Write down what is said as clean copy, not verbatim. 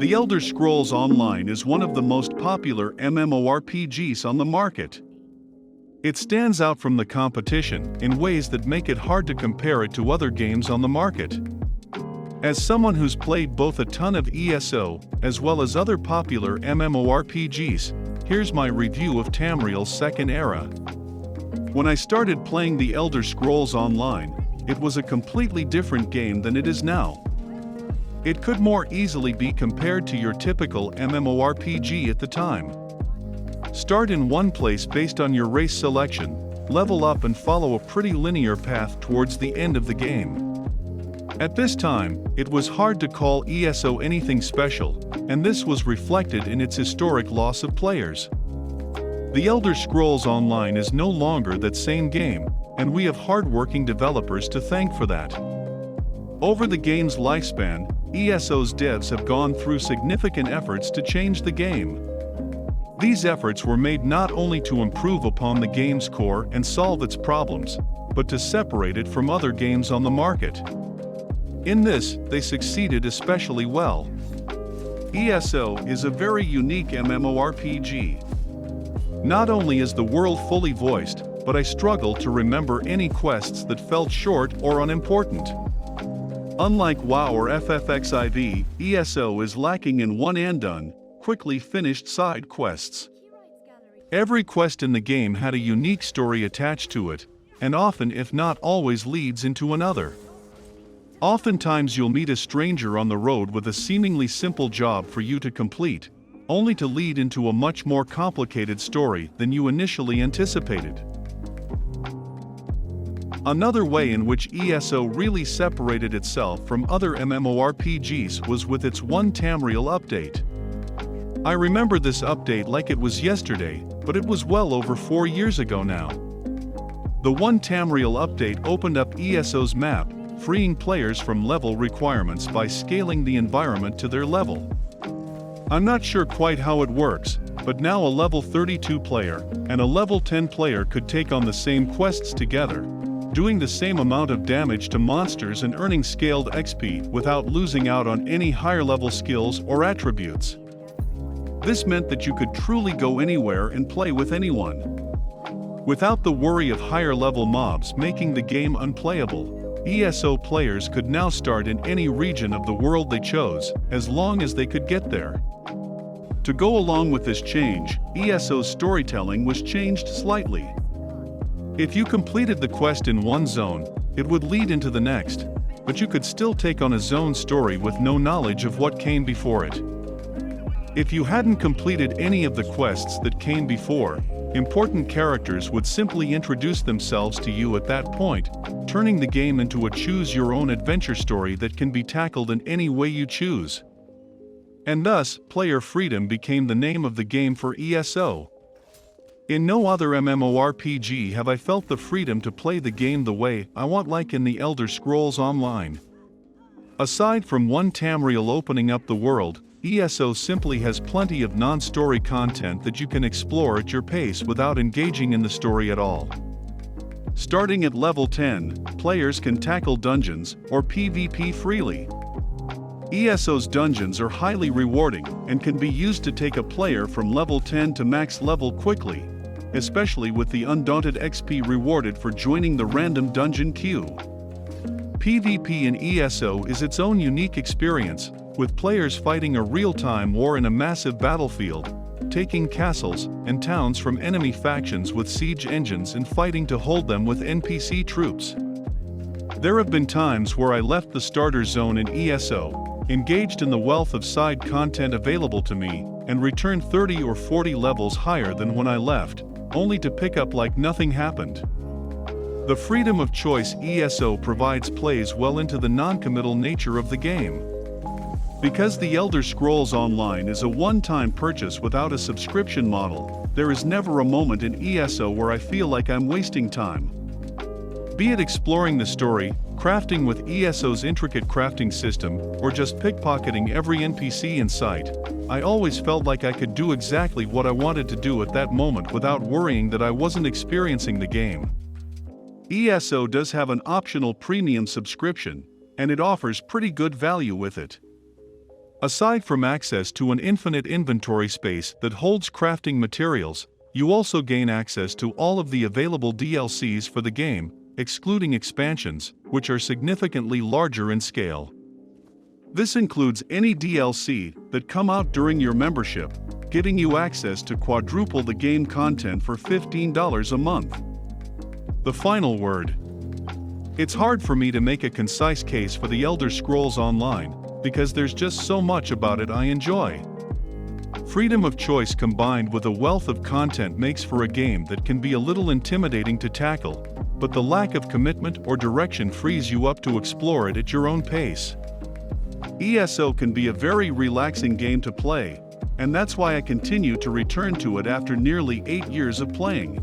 The Elder Scrolls Online is one of the most popular MMORPGs on the market. It stands out from the competition in ways that make it hard to compare it to other games on the market. As someone who's played both a ton of ESO as well as other popular MMORPGs, here's my review of Tamriel's Second Era. When I started playing The Elder Scrolls Online, it was a completely different game than it is now. It could more easily be compared to your typical MMORPG at the time. Start in one place based on your race selection, level up and follow a pretty linear path towards the end of the game. At this time, it was hard to call ESO anything special, and this was reflected in its historic loss of players. The Elder Scrolls Online is no longer that same game, and we have hard-working developers to thank for that. Over the game's lifespan, ESO's devs have gone through significant efforts to change the game. These efforts were made not only to improve upon the game's core and solve its problems, but to separate it from other games on the market. In this, they succeeded especially well. ESO is a very unique MMORPG. Not only is the world fully voiced, but I struggled to remember any quests that felt short or unimportant. Unlike WoW or FFXIV, ESO is lacking in one-and-done, quickly finished side quests. Every quest in the game had a unique story attached to it, and often if not always leads into another. Oftentimes you'll meet a stranger on the road with a seemingly simple job for you to complete, only to lead into a much more complicated story than you initially anticipated. Another way in which ESO really separated itself from other MMORPGs was with its One Tamriel update. I remember this update like it was yesterday, but it was well over 4 years ago now. The One Tamriel update opened up ESO's map, freeing players from level requirements by scaling the environment to their level. I'm not sure quite how it works, but now a level 32 player and a level 10 player could take on the same quests together, doing the same amount of damage to monsters and earning scaled XP without losing out on any higher level skills or attributes. This meant that you could truly go anywhere and play with anyone. Without the worry of higher level mobs making the game unplayable, ESO players could now start in any region of the world they chose, as long as they could get there. To go along with this change, ESO's storytelling was changed slightly. If you completed the quest in one zone, it would lead into the next, but you could still take on a zone story with no knowledge of what came before it. If you hadn't completed any of the quests that came before, important characters would simply introduce themselves to you at that point, turning the game into a choose-your-own-adventure story that can be tackled in any way you choose. And thus, player freedom became the name of the game for ESO. In no other MMORPG have I felt the freedom to play the game the way I want, like in The Elder Scrolls Online. Aside from One Tamriel opening up the world, ESO simply has plenty of non-story content that you can explore at your pace without engaging in the story at all. Starting at level 10, players can tackle dungeons or PvP freely. ESO's dungeons are highly rewarding and can be used to take a player from level 10 to max level quickly, especially with the undaunted XP rewarded for joining the random dungeon queue. PvP in ESO is its own unique experience, with players fighting a real-time war in a massive battlefield, taking castles and towns from enemy factions with siege engines and fighting to hold them with NPC troops. There have been times where I left the starter zone in ESO, engaged in the wealth of side content available to me, and returned 30 or 40 levels higher than when I left, only to pick up like nothing happened. The freedom of choice ESO provides plays well into the non-committal nature of the game. Because The Elder Scrolls Online is a one-time purchase without a subscription model, there is never a moment in ESO where I feel like I'm wasting time. Be it exploring the story, crafting with ESO's intricate crafting system, or just pickpocketing every NPC in sight, I always felt like I could do exactly what I wanted to do at that moment without worrying that I wasn't experiencing the game. ESO does have an optional premium subscription, and it offers pretty good value with it. Aside from access to an infinite inventory space that holds crafting materials, you also gain access to all of the available DLCs for the game, excluding expansions, which are significantly larger in scale. This includes any DLC that come out during your membership, giving you access to quadruple the game content for $15 a month. The final word. It's hard for me to make a concise case for The Elder Scrolls Online, because there's just so much about it I enjoy. Freedom of choice combined with a wealth of content makes for a game that can be a little intimidating to tackle, but the lack of commitment or direction frees you up to explore it at your own pace. ESO can be a very relaxing game to play, and that's why I continue to return to it after nearly 8 years of playing.